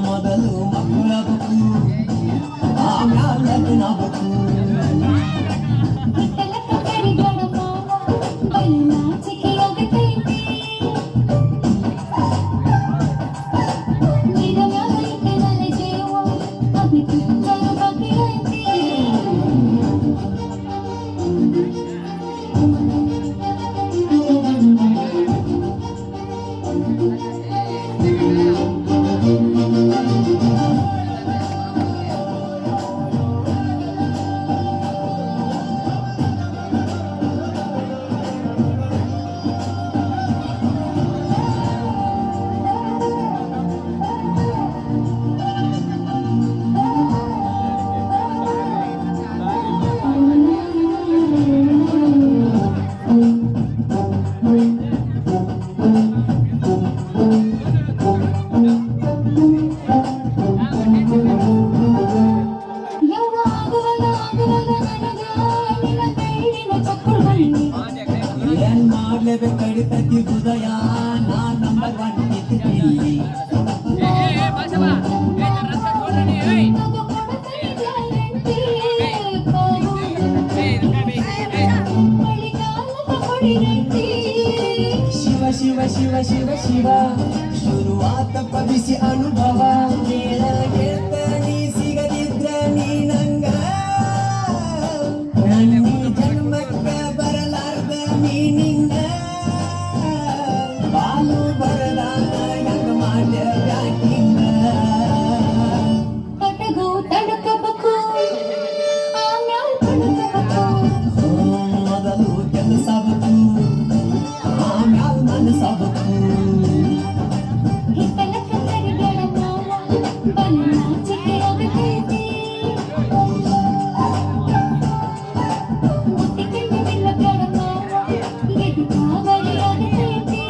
ಮೊದಲು ಮಕ್ಕಳಬೇಕು ಆಮ್ಯಾಲ ಲಗ್ನಬೇಕು ಕಡಿತತಿ ಹೃದಯ ನಾ ನಂಬರ್ 1 ಇದ್ದೀನಿ ಶಿವ ಶಿವ ಶಿವ ಶಿವ ಶಿವ ಶುರುವಾತ ಪದಿಸಿ ಅನುಭವ ಗೆಳಗೆತ್ತ ನೀ ಸಿಗದಿದ್ರ ನೀ ನಂಗ ಜನ್ಮಕ್ಕ ಬರಲಾರ್ದ ನೀನಿಂಗ ಬಾಲು ಬರಲಾಗ ಹೆಂಗ ಮಾಡ್ಯ ಬ್ಯಾಕಿಂಗ ಕಟಗು ತಡಕಬೇಕು ಆಮ್ಯಾಲ ತಡಕಬೇಕು ಮೊದಲು ಕೆಲಸಬೇಕು ಆಮ್ಯಾಲ ಮನಸಬೇಕು ಹಿತ್ತಲಕ್ಕ ಕರಿಬೇಡ ಮಾವ ಬಣ್ಣ ಚಿಕ್ಕೆ ಆಗತೈತಿ ಮುಟ್ಟಿಕೊಂಡವಿಲ್ಲ ಬೇಡ ಮಾವ ಎದುಕಾಗಲಿ ಆಗತೈತಿ